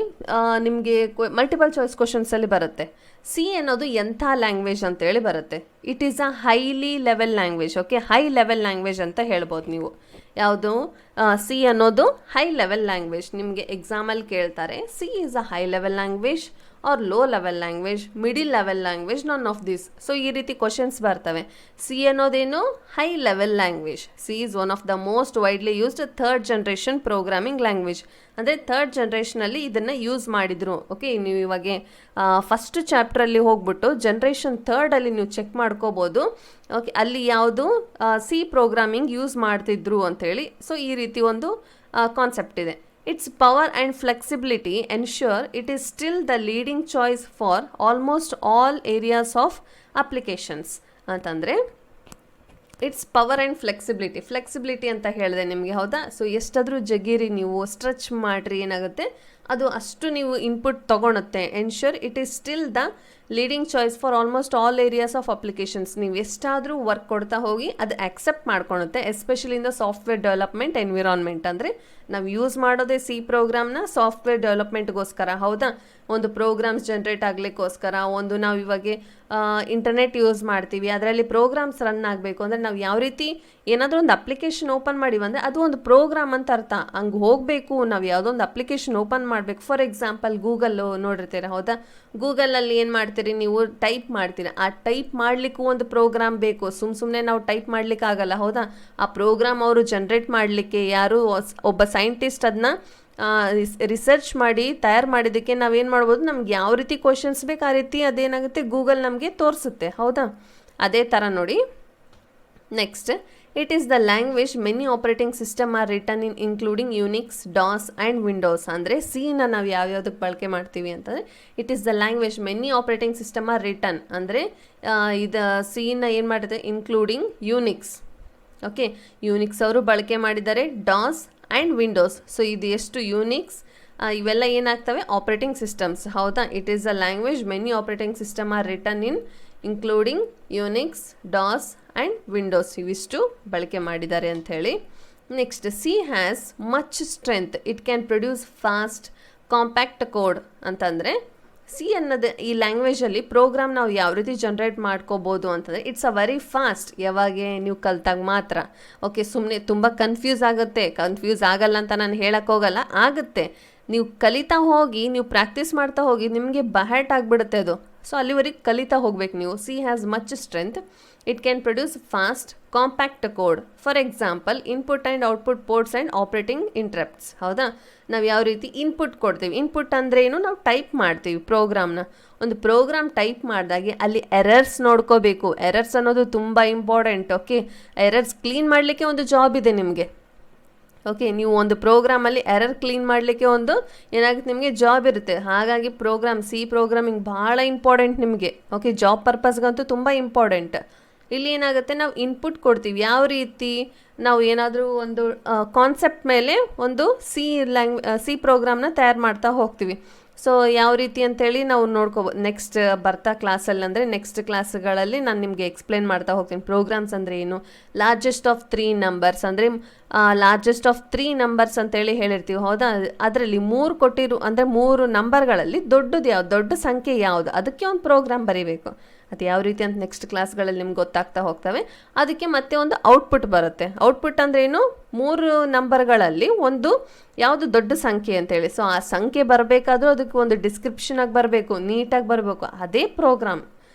ನಿಮಗೆ ಮಲ್ಟಿಪಲ್ ಚಾಯ್ಸ್ ಕ್ವಶನ್ಸಲ್ಲಿ ಬರುತ್ತೆ. ಸಿ ಅನ್ನೋದು ಎಂಥ ಲ್ಯಾಂಗ್ವೇಜ್ ಅಂತೇಳಿ ಬರುತ್ತೆ. It is a highly level language. Okay, high level language ಅಂತ ಹೇಳ್ಬೋದು ನೀವು. ಯಾವುದು, ಸಿ ಅನ್ನೋದು ಹೈ ಲೆವೆಲ್ ಲ್ಯಾಂಗ್ವೇಜ್. ನಿಮಗೆ ಎಕ್ಸಾಮಲ್ಲಿ ಕೇಳ್ತಾರೆ, C is a high level language or low level language, middle level language, none of this. So ಈ ರೀತಿ ಕ್ವಶನ್ಸ್ ಬರ್ತವೆ. ಸಿ ಅನ್ನೋದೇನು high level language. C is one of the most widely used third generation programming language. ಅಂದರೆ third ಜನ್ರೇಷನಲ್ಲಿ ಇದನ್ನು use ಮಾಡಿದರು. Okay, ನೀವು ಇವಾಗ ಫಸ್ಟ್ ಚಾಪ್ಟ್ರಲ್ಲಿ ಹೋಗ್ಬಿಟ್ಟು ಜನ್ರೇಷನ್ ಥರ್ಡಲ್ಲಿ ನೀವು ಚೆಕ್ ಮಾಡ್ಕೋಬೋದು. ಓಕೆ, ಅಲ್ಲಿ ಯಾವುದು ಸಿ ಪ್ರೋಗ್ರಾಮಿಂಗ್ ಯೂಸ್ ಮಾಡ್ತಿದ್ರು ಅಂಥೇಳಿ. ಸೊ ಈ ರೀತಿ ಒಂದು ಕಾನ್ಸೆಪ್ಟ್ ಇದೆ. Its power and flexibility ensure it is still the leading choice for almost all areas of applications. ಅಂತಂದರೆ ಇಟ್ಸ್ ಪವರ್ ಆ್ಯಂಡ್ ಫ್ಲೆಕ್ಸಿಬಿಲಿಟಿ ಅಂತ ಹೇಳಿದೆ ನಿಮಗೆ, ಹೌದಾ? ಸೊ ಎಷ್ಟಾದರೂ ಜಗ್ಗಿರಿ, ನೀವು ಸ್ಟ್ರೆಚ್ ಮಾಡಿರಿ, ಏನಾಗುತ್ತೆ ಅದು ಅಷ್ಟು ನೀವು ಇನ್ಪುಟ್ ತೊಗೊಳುತ್ತೆ. Ensure it is still the leading choice for almost all areas of applications. ನೀವು ಎಷ್ಟಾದರೂ ವರ್ಕ್ ಕೊಡ್ತಾ ಹೋಗಿ ಅದು ಆಕ್ಸೆಪ್ಟ್ ಮಾಡ್ಕೊಳುತ್ತೆ, especially in the software development environment. ಅಂದರೆ ನಾವು ಯೂಸ್ ಮಾಡೋದೇ ಸಿ ಪ್ರೋಗ್ರಾಮ್ನ ಸಾಫ್ಟ್ವೇರ್ ಡೆವಲಪ್ಮೆಂಟ್ಗೋಸ್ಕರ, ಹೌದಾ? ಒಂದು ಪ್ರೋಗ್ರಾಮ್ಸ್ ಜನ್ರೇಟ್ ಆಗಲಿಕ್ಕೋಸ್ಕರ, ಒಂದು ನಾವು ಇವಾಗ ಇಂಟರ್ನೆಟ್ ಯೂಸ್ ಮಾಡ್ತೀವಿ, ಅದರಲ್ಲಿ ಪ್ರೋಗ್ರಾಮ್ಸ್ ರನ್ ಆಗಬೇಕು ಅಂದರೆ ನಾವು ಯಾವ ರೀತಿ ಏನಾದರೂ ಒಂದು ಅಪ್ಲಿಕೇಶನ್ ಓಪನ್ ಮಾಡಿವಿ ಅಂದರೆ ಅದು ಒಂದು ಪ್ರೋಗ್ರಾಮ್ ಅಂತ ಅರ್ಥ. ಹಂಗೆ ಹೋಗಬೇಕು, ನಾವು ಯಾವುದೋ ಒಂದು ಅಪ್ಲಿಕೇಶನ್ ಓಪನ್ ಮಾಡಬೇಕು. ಫಾರ್ ಎಕ್ಸಾಂಪಲ್ ಗೂಗಲ್ಲು ನೋಡಿರ್ತೀರ, ಹೌದಾ? ಗೂಗಲಲ್ಲಿ ಏನು ಮಾಡ್ತೀರಿ, ನೀವು ಟೈಪ್ ಮಾಡ್ತೀರಿ. ಆ ಟೈಪ್ ಮಾಡಲಿಕ್ಕೂ ಒಂದು ಪ್ರೋಗ್ರಾಮ್ ಬೇಕು. ಸುಮ್ಮನೆ ನಾವು ಟೈಪ್ ಮಾಡ್ಲಿಕ್ಕೆ ಆಗಲ್ಲ, ಹೌದಾ? ಆ ಪ್ರೋಗ್ರಾಮ್ ಅವರು ಜನ್ರೇಟ್ ಮಾಡಲಿಕ್ಕೆ ಯಾರು ಒಬ್ಬ ಸೈಂಟಿಸ್ಟ್ ಅದನ್ನ ರಿಸರ್ಚ್ ಮಾಡಿ ತಯಾರು ಮಾಡಿದ್ದಕ್ಕೆ ನಾವೇನು ಮಾಡ್ಬೋದು, ನಮ್ಗೆ ಯಾವ ರೀತಿ ಕ್ವಶನ್ಸ್ ಬೇಕು ಆ ರೀತಿ ಅದೇನಾಗುತ್ತೆ ಗೂಗಲ್ ನಮಗೆ ತೋರಿಸುತ್ತೆ, ಹೌದಾ? ಅದೇ ಥರ ನೋಡಿ. Next, it is the language many operating system are written in including Unix, DOS and Windows. ಅಂದರೆ ಸಿನ ನಾವು ಯಾವ್ಯಾವುದಕ್ಕೆ ಬಳಕೆ ಮಾಡ್ತೀವಿ ಅಂತಂದರೆ it is the language many operating system are written. ಅಂದರೆ ಇದು ಸಿನ ಏನು ಮಾಡಿದೆ, ಇನ್ಕ್ಲೂಡಿಂಗ್ ಯುನಿಕ್ಸ್. ಓಕೆ, ಯುನಿಕ್ಸ್ ಅವರು ಬಳಕೆ ಮಾಡಿದ್ದಾರೆ, ಡಾಸ್ ಆ್ಯಂಡ್ ವಿಂಡೋಸ್. ಸೊ ಇದು ಎಷ್ಟು ಯುನಿಕ್ಸ್ ಇವೆಲ್ಲ ಏನಾಗ್ತವೆ, ಆಪರೇಟಿಂಗ್ ಸಿಸ್ಟಮ್ಸ್, ಹೌದಾ? It is a language many operating system are written in including Unix, DOS and Windows. ಇವಿಷ್ಟು ಬಳಕೆ ಮಾಡಿದ್ದಾರೆ ಅಂಥೇಳಿ. Next, C has much strength, it can produce fast compact code. ಅಂತಂದರೆ ಸಿ ಅನ್ನೋದು ಈ ಲ್ಯಾಂಗ್ವೇಜಲ್ಲಿ ಪ್ರೋಗ್ರಾಮ್ ನಾವು ಯಾವ ರೀತಿ ಜನ್ರೇಟ್ ಮಾಡ್ಕೋಬೋದು ಅಂತಂದರೆ ಇಟ್ಸ್ ಅ ವೆರಿ ಫಾಸ್ಟ್. ಯಾವಾಗ ನೀವು ಕಲ್ತಾಗ ಮಾತ್ರ. ಓಕೆ, ಸುಮ್ಮನೆ ತುಂಬ ಕನ್ಫ್ಯೂಸ್ ಆಗಲ್ಲ ಅಂತ ನಾನು ಹೇಳೋಕ್ಕೋಗಲ್ಲ, ಆಗುತ್ತೆ. ನೀವು ಕಲಿತಾ ಹೋಗಿ, ನೀವು ಪ್ರಾಕ್ಟೀಸ್ ಮಾಡ್ತಾ ಹೋಗಿ, ನಿಮಗೆ ಬಹ್ಯಾಟ್ ಆಗಿಬಿಡುತ್ತೆ ಅದು. ಸೊ ಅಲ್ಲಿವರೆಗೆ ಕಲಿತಾ ಹೋಗ್ಬೇಕು ನೀವು. C has much strength, it can produce fast compact code. For example input and output ports and operating interrupts, ಹೌದಾ? ನಾವು ಯಾವ ರೀತಿ ಇನ್ಪುಟ್ ಕೊಡ್ತೀವಿ, ಇನ್ಪುಟ್ ಅಂದರೆ ಏನು, ನಾವು ಟೈಪ್ ಮಾಡ್ತೀವಿ ಪ್ರೋಗ್ರಾಮ್ನ. ಒಂದು ಪ್ರೋಗ್ರಾಮ್ ಟೈಪ್ ಮಾಡಿದಾಗೆ ಅಲ್ಲಿ ಎರರ್ಸ್ ನೋಡ್ಕೋಬೇಕು. ಎರರ್ಸ್ ಅನ್ನೋದು ತುಂಬ ಇಂಪಾರ್ಟೆಂಟ್. ಓಕೆ, ಎರರ್ಸ್ ಕ್ಲೀನ್ ಮಾಡಲಿಕ್ಕೆ ಒಂದು ಜಾಬ್ ಇದೆ ನಿಮಗೆ. ಓಕೆ, ನೀವು ಒಂದು ಪ್ರೋಗ್ರಾಮಲ್ಲಿ ಎರರ್ ಕ್ಲೀನ್ ಮಾಡಲಿಕ್ಕೆ ಒಂದು ಏನಾಗುತ್ತೆ ನಿಮಗೆ ಜಾಬ್ ಇರುತ್ತೆ. ಹಾಗಾಗಿ ಸಿ ಪ್ರೋಗ್ರಾಮಿಂಗ್ ಭಾಳ ಇಂಪಾರ್ಟೆಂಟ್ ನಿಮಗೆ. ಓಕೆ, ಜಾಬ್ ಪರ್ಪಸ್ಗಂತೂ ತುಂಬ ಇಂಪಾರ್ಟೆಂಟ್. ಇಲ್ಲಿ ಏನಾಗುತ್ತೆ, ನಾವು ಇನ್ಪುಟ್ ಕೊಡ್ತೀವಿ. ಯಾವ ರೀತಿ ನಾವು ಏನಾದರೂ ಒಂದು ಕಾನ್ಸೆಪ್ಟ್ ಮೇಲೆ ಒಂದು ಸಿ ಪ್ರೋಗ್ರಾಮ್ನ ತಯಾರು ಮಾಡ್ತಾ ಹೋಗ್ತೀವಿ. ಸೊ ಯಾವ ರೀತಿ ಅಂತೇಳಿ ನಾವು ನೋಡ್ಕೋಬೋದು ನೆಕ್ಸ್ಟ್ ಬರ್ತಾ ಕ್ಲಾಸಲ್ಲಿ. ಅಂದರೆ ನೆಕ್ಸ್ಟ್ ಕ್ಲಾಸ್ಗಳಲ್ಲಿ ನಾನು ನಿಮಗೆ ಎಕ್ಸ್ಪ್ಲೇನ್ ಮಾಡ್ತಾ ಹೋಗ್ತೀನಿ. ಪ್ರೋಗ್ರಾಮ್ಸ್ ಅಂದರೆ ಏನು, ಲಾರ್ಜೆಸ್ಟ್ ಆಫ್ 3 ನಂಬರ್ಸ್ ಅಂದರೆ ಲಾರ್ಜೆಸ್ಟ್ ಆಫ್ 3 ನಂಬರ್ಸ್ ಅಂತೇಳಿ ಹೇಳಿರ್ತೀವಿ, ಹೌದಾ? ಅದರಲ್ಲಿ 3 ಕೊಟ್ಟಿರು ಅಂದರೆ 3 ನಂಬರ್ಗಳಲ್ಲಿ ದೊಡ್ಡದು ಯಾವುದು, ದೊಡ್ಡ ಸಂಖ್ಯೆ ಯಾವುದು, ಅದಕ್ಕೆ ಒಂದು ಪ್ರೋಗ್ರಾಮ್ ಬರೀಬೇಕು. ಅದು ಯಾವ ರೀತಿ ಅಂತ ನೆಕ್ಸ್ಟ್ ಕ್ಲಾಸ್ಗಳಲ್ಲಿ ನಿಮ್ಗೆ ಗೊತ್ತಾಗ್ತಾ ಹೋಗ್ತವೆ. ಅದಕ್ಕೆ ಮತ್ತೆ ಒಂದು ಔಟ್ಪುಟ್ ಬರುತ್ತೆ. ಔಟ್ಪುಟ್ ಅಂದರೆ ಏನು, 3 ನಂಬರ್ಗಳಲ್ಲಿ ಒಂದು ಯಾವುದು ದೊಡ್ಡ ಸಂಖ್ಯೆ ಅಂತೇಳಿ. ಸೊ ಆ ಸಂಖ್ಯೆ ಬರಬೇಕಾದ್ರೂ ಅದಕ್ಕೆ ಒಂದು ಡಿಸ್ಕ್ರಿಪ್ಷನಾಗಿ ಬರಬೇಕು, ನೀಟಾಗಿ ಬರಬೇಕು. ಅದೇ ಪ್ರೋಗ್ರಾಮ್.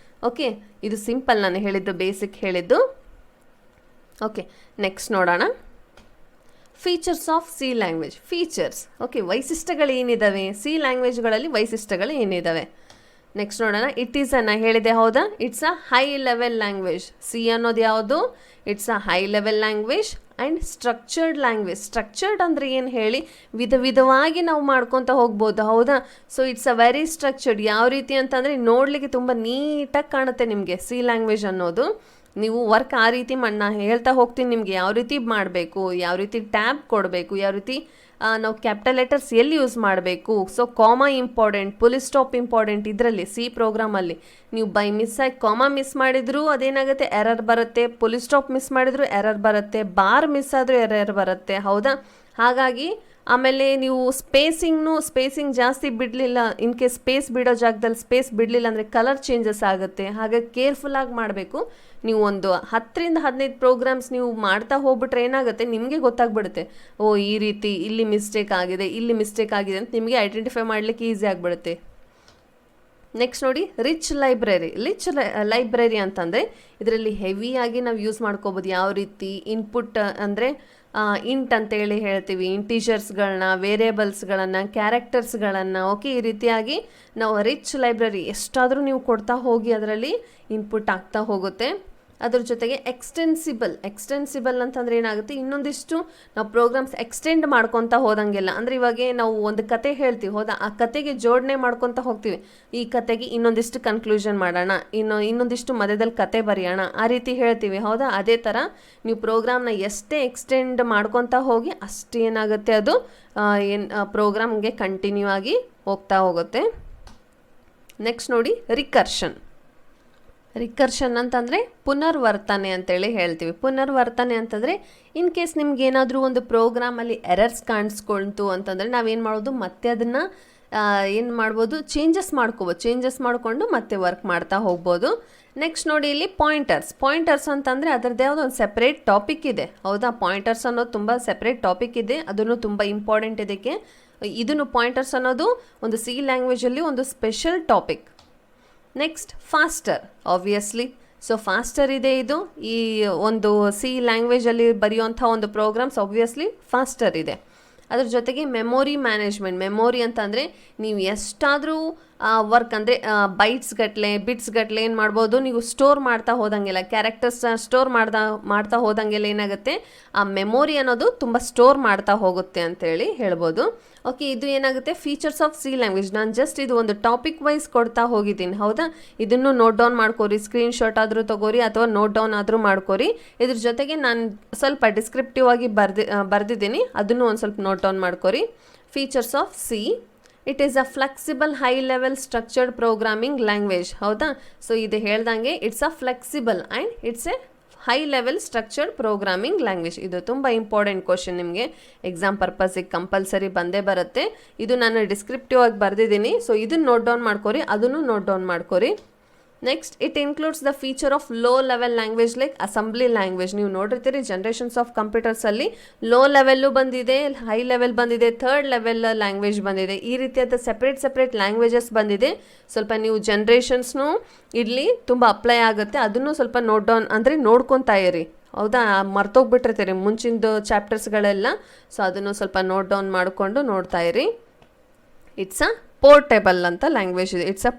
ಓಕೆ, ಇದು ಸಿಂಪಲ್ ನಾನು ಹೇಳಿದ್ದು, ಬೇಸಿಕ್ ಹೇಳಿದ್ದು. ಓಕೆ, ನೆಕ್ಸ್ಟ್ ನೋಡೋಣ. Features of C language. Features, okay, ವೈಶಿಷ್ಟ್ಯಗಳು ಏನಿದ್ದಾವೆ ಸಿ ಲ್ಯಾಂಗ್ವೇಜ್ಗಳಲ್ಲಿ, ವೈಶಿಷ್ಟ್ಯಗಳು ಏನಿದ್ದಾವೆ ನೆಕ್ಸ್ಟ್ ನೋಡೋಣ. ಇಟ್ ಈಸ್ ನಾ ಹೇಳಿದೆ, ಹೌದಾ? It's a high level language. C ಅನ್ನೋದು ಯಾವುದು, it's a high level language and structured language. Structured ಅಂದರೆ ಏನು ಹೇಳಿ, ವಿಧವಾಗಿ ನಾವು ಮಾಡ್ಕೊತ ಹೋಗ್ಬೋದು, ಹೌದಾ? So it's a very structured. ಯಾವ ರೀತಿ ಅಂತಂದರೆ ನೋಡಲಿಕ್ಕೆ ತುಂಬ ನೀಟಾಗಿ ಕಾಣುತ್ತೆ ನಿಮಗೆ ಸಿ ಲ್ಯಾಂಗ್ವೇಜ್ ಅನ್ನೋದು. ನೀವು ವರ್ಕ್ ಆ ರೀತಿ ನಾನು ಹೇಳ್ತಾ ಹೋಗ್ತೀನಿ ನಿಮಗೆ, ಯಾವ ರೀತಿ ಮಾಡಬೇಕು, ಯಾವ ರೀತಿ ಟ್ಯಾಬ್ ಕೊಡಬೇಕು, ಯಾವ ರೀತಿ ನಾವು ಕ್ಯಾಪಿಟಲ್ ಲೆಟರ್ಸ್ ಎಲ್ಲಿ ಯೂಸ್ ಮಾಡಬೇಕು. So comma important, full stop important. ಇದರಲ್ಲಿ ಸಿ ಪ್ರೋಗ್ರಾಮಲ್ಲಿ ನೀವು ಬೈ ಮಿಸ್ಸಾಗಿ ಕಾಮಾ ಮಿಸ್ ಮಾಡಿದರೂ ಅದೇನಾಗುತ್ತೆ, ಎರರ್ ಬರುತ್ತೆ. ಫುಲ್ ಸ್ಟಾಪ್ ಮಿಸ್ ಮಾಡಿದರೂ ಎರರ್ ಬರುತ್ತೆ. ಬಾರ್ ಮಿಸ್ ಆದರೂ ಎರರ್ ಬರುತ್ತೆ, ಹೌದಾ? ಹಾಗಾಗಿ ಆಮೇಲೆ ನೀವು ಸ್ಪೇಸಿಂಗ್ ಜಾಸ್ತಿ ಬಿಡಲಿಲ್ಲ, ಇನ್ ಕೇಸ್ ಸ್ಪೇಸ್ ಬಿಡೋ ಜಾಗದಲ್ಲಿ ಸ್ಪೇಸ್ ಬಿಡಲಿಲ್ಲ ಅಂದರೆ ಕಲರ್ ಚೇಂಜಸ್ ಆಗುತ್ತೆ. ಹಾಗಾಗಿ ಕೇರ್ಫುಲ್ಲಾಗಿ ಮಾಡಬೇಕು. ನೀವು ಒಂದು 10ರಿಂದ 15 ಪ್ರೋಗ್ರಾಮ್ಸ್ ನೀವು ಮಾಡ್ತಾ ಹೋಗ್ಬಿಟ್ರೆ ಏನಾಗುತ್ತೆ, ನಿಮಗೆ ಗೊತ್ತಾಗ್ಬಿಡುತ್ತೆ, ಓ ಈ ರೀತಿ ಇಲ್ಲಿ ಮಿಸ್ಟೇಕ್ ಆಗಿದೆ ಅಂತ ನಿಮಗೆ ಐಡೆಂಟಿಫೈ ಮಾಡಲಿಕ್ಕೆ ಈಸಿ ಆಗಿಬಿಡುತ್ತೆ. ನೆಕ್ಸ್ಟ್ ನೋಡಿ ಲೈಬ್ರರಿ ಅಂತಂದರೆ ಇದರಲ್ಲಿ ಹೆವಿಯಾಗಿ ನಾವು ಯೂಸ್ ಮಾಡ್ಕೋಬೋದು. ಯಾವ ರೀತಿ ಇನ್ಪುಟ್ ಅಂದರೆ ಇಂಟ್ ಅಂತೇಳಿ ಹೇಳ್ತೀವಿ, ಇಂಟೀಜರ್ಸ್ಗಳನ್ನ, ವೇರಿಯೇಬಲ್ಸ್ಗಳನ್ನು, ಕ್ಯಾರೆಕ್ಟರ್ಸ್ಗಳನ್ನು, ಓಕೆ, ಈ ರೀತಿಯಾಗಿ ನಾವು ರಿಚ್ ಲೈಬ್ರರಿ ಎಷ್ಟಾದರೂ ನೀವು ಕೊಡ್ತಾ ಹೋಗಿ ಅದರಲ್ಲಿ ಇನ್ಪುಟ್ ಆಗ್ತಾ ಹೋಗುತ್ತೆ. ಅದ್ರ ಜೊತೆಗೆ ಎಕ್ಸ್ಟೆನ್ಸಿಬಲ್ ಅಂತಂದರೆ ಏನಾಗುತ್ತೆ, ಇನ್ನೊಂದಿಷ್ಟು ನಾವು ಪ್ರೋಗ್ರಾಮ್ಸ್ ಎಕ್ಸ್ಟೆಂಡ್ ಮಾಡ್ಕೊತಾ ಹೋದಂಗೆಲ್ಲ, ಅಂದರೆ ಇವಾಗ ನಾವು ಒಂದು ಕತೆ ಹೇಳ್ತೀವಿ ಹೌದಾ, ಆ ಕತೆಗೆ ಜೋಡಣೆ ಮಾಡ್ಕೊತಾ ಹೋಗ್ತೀವಿ. ಈ ಕತೆಗೆ ಇನ್ನೊಂದಿಷ್ಟು ಕನ್ಕ್ಲೂಷನ್ ಮಾಡೋಣ, ಇನ್ನೊಂದಿಷ್ಟು ಮಧ್ಯದಲ್ಲಿ ಕತೆ ಬರೆಯೋಣ, ಆ ರೀತಿ ಹೇಳ್ತೀವಿ ಹೌದಾ. ಅದೇ ಥರ ನೀವು ಪ್ರೋಗ್ರಾಮ್ನ ಎಷ್ಟೇ ಎಕ್ಸ್ಟೆಂಡ್ ಮಾಡ್ಕೊತಾ ಹೋಗಿ ಅಷ್ಟೇನಾಗುತ್ತೆ ಅದು ಪ್ರೋಗ್ರಾಮ್ಗೆ ಕಂಟಿನ್ಯೂ ಆಗಿ ಹೋಗ್ತಾ ಹೋಗುತ್ತೆ. ನೆಕ್ಸ್ಟ್ ನೋಡಿ ರಿಕರ್ಷನ್ ಅಂತಂದರೆ ಪುನರ್ವರ್ತನೆ ಅಂತೇಳಿ ಹೇಳ್ತೀವಿ. ಪುನರ್ವರ್ತನೆ ಅಂತಂದರೆ ಇನ್ ಕೇಸ್ ನಿಮ್ಗೆ ಏನಾದರೂ ಒಂದು ಪ್ರೋಗ್ರಾಮಲ್ಲಿ ಎರರ್ಸ್ ಕಾಣಿಸ್ಕೊಳ್ತು ಅಂತಂದರೆ ನಾವೇನು ಮಾಡೋದು, ಮತ್ತೆ ಅದನ್ನು ಏನು ಮಾಡ್ಬೋದು, ಚೇಂಜಸ್ ಮಾಡಿಕೊಂಡು ಮತ್ತೆ ವರ್ಕ್ ಮಾಡ್ತಾ ಹೋಗ್ಬೋದು. ನೆಕ್ಸ್ಟ್ ನೋಡಿ ಇಲ್ಲಿ ಪಾಯಿಂಟರ್ಸ್ ಅಂತಂದರೆ ಅದರದ್ದೇ ಯಾವುದೋ ಒಂದು ಸೆಪ್ರೇಟ್ ಟಾಪಿಕ್ ಇದೆ ಹೌದಾ. ಪಾಯಿಂಟರ್ಸ್ ಅನ್ನೋದು ತುಂಬ ಸೆಪ್ರೇಟ್ ಟಾಪಿಕ್ ಇದೆ, ಅದನ್ನು ತುಂಬ ಇಂಪಾರ್ಟೆಂಟ್ ಇದಕ್ಕೆ. ಇದನ್ನು ಪಾಯಿಂಟರ್ಸ್ ಅನ್ನೋದು ಒಂದು ಸಿ ಲ್ಯಾಂಗ್ವೇಜಲ್ಲಿ ಒಂದು special topic. Next obviously faster ಇದೆ. ಇದು ಈ ಒಂದು ಸಿ ಲ್ಯಾಂಗ್ವೇಜಲ್ಲಿ ಬರೆಯುವಂಥ ಒಂದು ಪ್ರೋಗ್ರಾಮ್ಸ್ ಆಬ್ವಿಯಸ್ಲಿ ಫಾಸ್ಟರ್ ಇದೆ. ಅದ್ರ ಜೊತೆಗೆ ಮೆಮೊರಿ ಅಂತಂದರೆ ನೀವು ಎಷ್ಟಾದರೂ ವರ್ಕ್ ಅಂದರೆ ಬಿಟ್ಸ್ ಗಟ್ಟಲೆ ಏನು ಮಾಡ್ಬೋದು, ನೀವು ಸ್ಟೋರ್ ಮಾಡ್ತಾ ಹೋದಂಗೆಲ್ಲ ಕ್ಯಾರೆಕ್ಟರ್ಸ್ ಸ್ಟೋರ್ ಮಾಡ್ತಾ ಹೋದಂಗೆಲ್ಲ ಏನಾಗುತ್ತೆ, ಆ ಮೆಮೊರಿ ಅನ್ನೋದು ತುಂಬ ಸ್ಟೋರ್ ಮಾಡ್ತಾ ಹೋಗುತ್ತೆ ಅಂತೇಳಿ ಹೇಳ್ಬೋದು. ಓಕೆ, ಇದು ಏನಾಗುತ್ತೆ ಫೀಚರ್ಸ್ ಆಫ್ ಸಿ ಲ್ಯಾಂಗ್ವೇಜ್. ನಾನು ಜಸ್ಟ್ ಇದು ಒಂದು ಟಾಪಿಕ್ ವೈಸ್ ಕೊಡ್ತಾ ಹೋಗಿದ್ದೀನಿ ಹೌದಾ. ಇದನ್ನು ನೋಟ್ ಡೌನ್ ಮಾಡ್ಕೋರಿ, ಸ್ಕ್ರೀನ್ಶಾಟ್ ಆದರೂ ತಗೋರಿ ಅಥವಾ ನೋಟ್ ಡೌನ್ ಆದರೂ ಮಾಡ್ಕೋರಿ. ಇದ್ರ ಜೊತೆಗೆ ನಾನು ಸ್ವಲ್ಪ ಡಿಸ್ಕ್ರಿಪ್ಟಿವ್ ಆಗಿ ಬರ್ದಿದ್ದೀನಿ, ಅದನ್ನು ಒಂದು ಸ್ವಲ್ಪ ನೋಟ್ ಡೌನ್ ಮಾಡ್ಕೋರಿ. Features of C, it is a flexible high level structured programming language ಹೌದಾ. ಇದು ಹೇಳ್ದಂಗೆ it's a flexible and it's a high level structured programming language. ಇದು ತುಂಬ ಇಂಪಾರ್ಟೆಂಟ್ ಕ್ವಶನ್, ನಿಮಗೆ ಎಕ್ಸಾಮ್ ಪರ್ಪಸಿಗೆ ಕಂಪಲ್ಸರಿ ಬಂದೇ ಬರುತ್ತೆ. ಇದು ನಾನು ಡಿಸ್ಕ್ರಿಪ್ಟಿವ್ ಆಗಿ ಬರೆದಿದ್ದೀನಿ, ಇದನ್ನು ನೋಟ್ ಡೌನ್ ಮಾಡ್ಕೋರಿ, ಅದನ್ನು ನೋಟ್ ಡೌನ್ ಮಾಡ್ಕೋರಿ. Next it includes the feature of low level language like assembly language. ನೀವು ನೋಡಿರ್ತೀರಿ ಜನರೇಷನ್ಸ್ ಆಫ್ ಕಂಪ್ಯೂಟರ್ಸಲ್ಲಿ ಲೋ ಲೆವೆಲ್ಲು ಬಂದಿದೆ, ಹೈ ಲೆವೆಲ್ ಬಂದಿದೆ, ಥರ್ಡ್ ಲೆವೆಲ್ ಲ್ಯಾಂಗ್ವೇಜ್ ಬಂದಿದೆ. ಈ ರೀತಿಯಾದ ಸೆಪ್ರೇಟ್ ಲ್ಯಾಂಗ್ವೇಜಸ್ ಬಂದಿದೆ. ಸ್ವಲ್ಪ ನೀವು ಜನರೇಷನ್ಸ್ನು ಇಲ್ಲಿ ತುಂಬ ಅಪ್ಲೈ ಆಗುತ್ತೆ, ಅದನ್ನು ಸ್ವಲ್ಪ ನೋಟ್ ಡೌನ್ ಅಂದರೆ ನೋಡ್ಕೊತಾ ಇರಿ ಹೌದಾ. ಮರ್ತೋಗ್ಬಿಟ್ಟಿರ್ತೀರಿ ಮುಂಚಿಂದು ಚಾಪ್ಟರ್ಸ್ಗಳೆಲ್ಲ, ಅದನ್ನು ಸ್ವಲ್ಪ ನೋಟ್ ಡೌನ್ ಮಾಡಿಕೊಂಡು ನೋಡ್ತಾ ಇರಿ. ಇಟ್ಸ್ ಅ ಪೋರ್ಟೇಬಲ್ ಅಂತ ಲ್ಯಾಂಗ್ವೇಜ್ ಇದೆ. ಇಟ್ಸ್ ಅ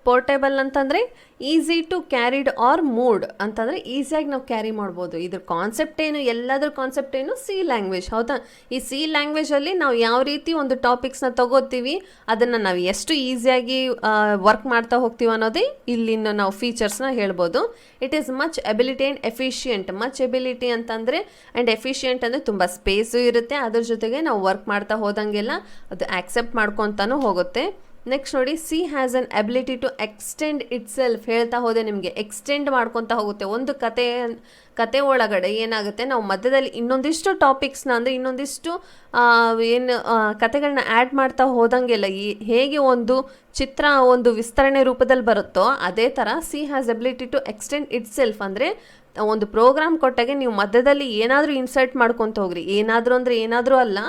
ಪೋರ್ಟೇಬಲ್ ಅಂತಂದರೆ easy to carried or moved ಅಂತಂದರೆ ಈಸಿಯಾಗಿ ನಾವು ಕ್ಯಾರಿ ಮಾಡ್ಬೋದು. ಇದ್ರ ಕಾನ್ಸೆಪ್ಟ್ ಏನು, ಎಲ್ಲದ್ರ ಕಾನ್ಸೆಪ್ಟ್ ಏನು, ಸಿ ಲ್ಯಾಂಗ್ವೇಜ್ ಹೌದಾ. ಈ ಸಿ ಲ್ಯಾಂಗ್ವೇಜಲ್ಲಿ ನಾವು ಯಾವ ರೀತಿ ಒಂದು ಟಾಪಿಕ್ಸ್ನ ತಗೋತೀವಿ, ಅದನ್ನು ನಾವು ಎಷ್ಟು ಈಸಿಯಾಗಿ ವರ್ಕ್ ಮಾಡ್ತಾ ಹೋಗ್ತೀವಿ ಅನ್ನೋದೇ ಇಲ್ಲಿನ ನಾವು ಫೀಚರ್ಸ್ನ ಹೇಳ್ಬೋದು. It is much ability and efficient. Much ability ಅಂತಂದರೆ ಆ್ಯಂಡ್ ಎಫಿಷಿಯೆಂಟ್ ಅಂದರೆ ತುಂಬ ಸ್ಪೇಸು ಇರುತ್ತೆ, ಅದ್ರ ಜೊತೆಗೆ ನಾವು ವರ್ಕ್ ಮಾಡ್ತಾ ಹೋದಂಗೆಲ್ಲ ಅದು ಆಕ್ಸೆಪ್ಟ್ ಮಾಡ್ಕೊತಾನೂ ಹೋಗುತ್ತೆ. ನೆಕ್ಸ್ಟ್ ನೋಡಿ, C has an ability to extend itself. ಹೇಳ್ತಾ ಹೋದೆ ನಿಮಗೆ ಎಕ್ಸ್ಟೆಂಡ್ ಮಾಡ್ಕೊತಾ ಹೋಗುತ್ತೆ. ಒಂದು ಕತೆ ಒಳಗಡೆ ಏನಾಗುತ್ತೆ, ನಾವು ಮಧ್ಯದಲ್ಲಿ ಇನ್ನೊಂದಿಷ್ಟು ಟಾಪಿಕ್ಸ್ನ ಅಂದರೆ ಇನ್ನೊಂದಿಷ್ಟು ಕತೆಗಳನ್ನ ಆ್ಯಡ್ ಮಾಡ್ತಾ ಹೋದಂಗೆಲ್ಲ ಹೇಗೆ ಒಂದು ಚಿತ್ರ ಒಂದು ವಿಸ್ತರಣೆ ರೂಪದಲ್ಲಿ ಬರುತ್ತೋ ಅದೇ ಥರ C has ability to extend itself. ಅಂದರೆ ಒಂದು ಪ್ರೋಗ್ರಾಮ್ ಕೊಟ್ಟಾಗೆ ನೀವು ಮಧ್ಯದಲ್ಲಿ ಏನಾದರೂ ಇನ್ಸರ್ಟ್ ಮಾಡ್ಕೊತ ಹೋಗ್ರಿ. ಏನಾದರೂ ಅಂದರೆ ಏನಾದರೂ ಅಲ್ಲ,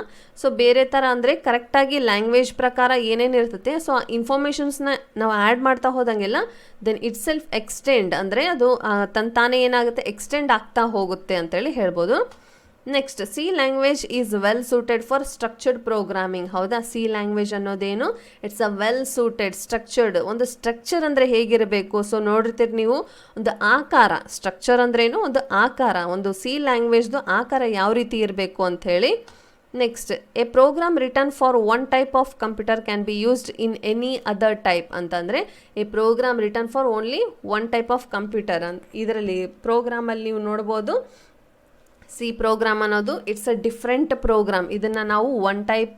ಬೇರೆ ಥರ ಅಂದರೆ ಕರೆಕ್ಟಾಗಿ ಲ್ಯಾಂಗ್ವೇಜ್ ಪ್ರಕಾರ ಏನೇನು ಇರ್ತದೆ ಆ ಇನ್ಫಾರ್ಮೇಷನ್ಸ್ನ ನಾವು ಆ್ಯಡ್ ಮಾಡ್ತಾ ಹೋದಂಗೆಲ್ಲ ದೆನ್ ಇಟ್ ಸೆಲ್ಫ್ ಎಕ್ಸ್ಟೆಂಡ್ ಅಂದರೆ ಅದು ತಾನೇ ಏನಾಗುತ್ತೆ ಎಕ್ಸ್ಟೆಂಡ್ ಆಗ್ತಾ ಹೋಗುತ್ತೆ ಅಂತೇಳಿ ಹೇಳ್ಬೋದು. Next, C language is well suited for structured programming ಹೌದಾ. ಸಿ ಲ್ಯಾಂಗ್ವೇಜ್ ಅನ್ನೋದೇನು, it's a well suited structured. ಒಂದು ಸ್ಟ್ರಕ್ಚರ್ ಅಂದರೆ ಹೇಗಿರಬೇಕು, ನೋಡಿರ್ತೀರಿ ನೀವು ಒಂದು ಆಕಾರ. ಸ್ಟ್ರಕ್ಚರ್ ಅಂದ್ರೇನು, ಒಂದು ಆಕಾರ, ಒಂದು ಸಿ ಲ್ಯಾಂಗ್ವೇಜ್ದು ಆಕಾರ ಯಾವ ರೀತಿ ಇರಬೇಕು ಅಂಥೇಳಿ. Next, a program written for one type of computer can be used in any other type ಅಂತಂದರೆ a program written for only one type of computer ಇದರಲ್ಲಿ ಪ್ರೋಗ್ರಾಮಲ್ಲಿ ನೀವು ನೋಡ್ಬೋದು. ಸಿ ಪ್ರೋಗ್ರಾಮ್ ಅನ್ನೋದು ಇಟ್ಸ್ ಅ ಡಿಫ್ರೆಂಟ್ ಪ್ರೋಗ್ರಾಮ್. ಇದನ್ನು ನಾವು one type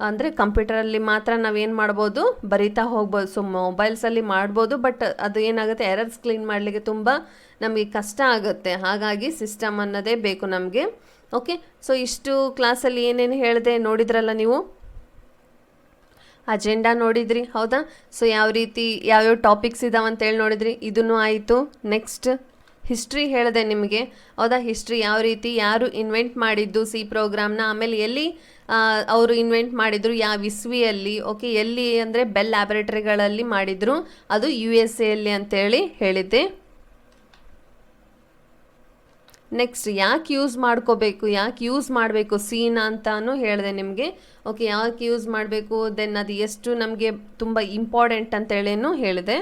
ಅಂದರೆ ಕಂಪ್ಯೂಟರಲ್ಲಿ ಮಾತ್ರ ನಾವೇನು ಮಾಡ್ಬೋದು, ಬರಿತಾ ಹೋಗ್ಬೋದು. ಮೊಬೈಲ್ಸಲ್ಲಿ ಮಾಡ್ಬೋದು, ಬಟ್ ಅದು ಏನಾಗುತ್ತೆ ಎರರ್ಸ್ ಕ್ಲೀನ್ ಮಾಡಲಿಕ್ಕೆ ತುಂಬ ನಮಗೆ ಕಷ್ಟ ಆಗುತ್ತೆ. ಹಾಗಾಗಿ ಸಿಸ್ಟಮ್ ಅನ್ನೋದೇ ಬೇಕು ನಮಗೆ. ಓಕೆ, ಇಷ್ಟು ಕ್ಲಾಸಲ್ಲಿ ಏನೇನು ಹೇಳಿದೆ ನೋಡಿದ್ರಲ್ಲ ನೀವು, ಅಜೆಂಡಾ ನೋಡಿದ್ರಿ ಹೌದಾ. ಯಾವ ರೀತಿ ಯಾವ್ಯಾವ ಟಾಪಿಕ್ಸ್ ಇದಾವಂತೇಳಿ ನೋಡಿದ್ರಿ, ಇದನ್ನು ಆಯಿತು. ನೆಕ್ಸ್ಟ್ ಹಿಸ್ಟ್ರಿ ಹೇಳಿದೆ ನಿಮಗೆ, ಹೌದಾ? ಹಿಸ್ಟ್ರಿ ಯಾವ ರೀತಿ, ಯಾರು ಇನ್ವೆಂಟ್ ಮಾಡಿದ್ದು ಸಿ ಪ್ರೋಗ್ರಾಮ್ನ, ಆಮೇಲೆ ಎಲ್ಲಿ ಅವರು ಇನ್ವೆಂಟ್ ಮಾಡಿದರು, ಯಾವ ಇಸ್ವಿಯಲ್ಲಿ, ಓಕೆ, ಎಲ್ಲಿ ಅಂದರೆ ಬೆಲ್ ಲ್ಯಾಬೊರೇಟರಿಗಳಲ್ಲಿ ಮಾಡಿದರು, ಅದು USA ಅಲ್ಲಿ ಅಂತೇಳಿ ಹೇಳಿದ್ದೆ. ನೆಕ್ಸ್ಟ್ ಯಾಕೆ ಯೂಸ್ ಮಾಡಬೇಕು ಸೀನ ಅಂತಾನು ಹೇಳಿದೆ ನಿಮಗೆ. ಓಕೆ, ಯಾಕೆ ಯೂಸ್ ಮಾಡಬೇಕು, ದೆನ್ ಅದು ಎಷ್ಟು ನಮಗೆ ತುಂಬ ಇಂಪಾರ್ಟೆಂಟ್ ಅಂತೇಳಿನೂ ಹೇಳಿದೆ.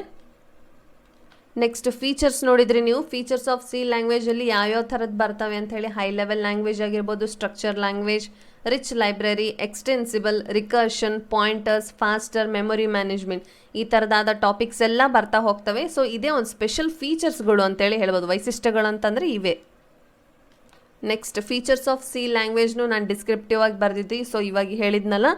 ನೆಕ್ಸ್ಟ್ ಫೀಚರ್ಸ್ ನೋಡಿದ್ರಿ ನೀವು, ಫೀಚರ್ಸ್ ಆಫ್ ಸಿ ಲ್ಯಾಂಗ್ವೇಜಲ್ಲಿ ಯಾವ್ಯಾವ ಥರದ್ದು ಬರ್ತವೆ ಅಂತ ಹೇಳಿ. ಹೈ ಲೆವೆಲ್ ಲ್ಯಾಂಗ್ವೇಜ್ ಆಗಿರ್ಬೋದು, structure language, rich library, extensible, recursion, pointers, faster, memory management, ಈ ಥರದಾದ ಟಾಪಿಕ್ಸ್ ಎಲ್ಲ ಬರ್ತಾ ಹೋಗ್ತವೆ. ಸೊ ಇದೇ ಒಂದು ಸ್ಪೆಷಲ್ ಫೀಚರ್ಸ್ಗಳು ಅಂತೇಳಿ ಹೇಳ್ಬೋದು, ವೈಶಿಷ್ಟ್ಯಗಳು ಅಂತಂದರೆ ಇವೆ. ನೆಕ್ಸ್ಟ್ ಫೀಚರ್ಸ್ ಆಫ್ ಸಿ ಲ್ಯಾಂಗ್ವೇಜ್ನು ನಾನು ಡಿಸ್ಕ್ರಿಪ್ಟಿವ್ ಆಗಿ ಬರೆದಿದ್ದೆ. ಸೊ ಇವಾಗ ಹೇಳಿದ್ನಲ್ಲ,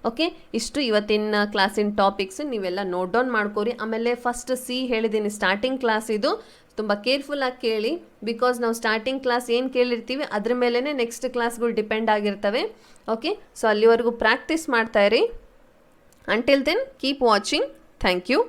ಓಕೆ, ಇಷ್ಟು ಇವತ್ತಿನ ಕ್ಲಾಸಿನ ಟಾಪಿಕ್ಸ್, ನೀವೆಲ್ಲ ನೋಟ್ ಡೌನ್ ಮಾಡ್ಕೋರಿ. ಆಮೇಲೆ ಫಸ್ಟ್ ಸಿ ಹೇಳಿದ್ದೀನಿ, ಸ್ಟಾರ್ಟಿಂಗ್ ಕ್ಲಾಸ್ ಇದು, ತುಂಬ ಕೇರ್ಫುಲ್ಲಾಗಿ ಕೇಳಿ. ಬಿಕಾಸ್ ನಾವು ಸ್ಟಾರ್ಟಿಂಗ್ ಕ್ಲಾಸ್ ಏನು ಕೇಳಿರ್ತೀವಿ ಅದ್ರ ಮೇಲೇ ನೆಕ್ಸ್ಟ್ ಕ್ಲಾಸ್ಗಳು ಡಿಪೆಂಡ್ ಆಗಿರ್ತವೆ. ಓಕೆ, ಸೊ ಅಲ್ಲಿವರೆಗೂ ಪ್ರಾಕ್ಟೀಸ್ ಮಾಡ್ತಾಯಿರಿ. Until then keep watching. Thank you.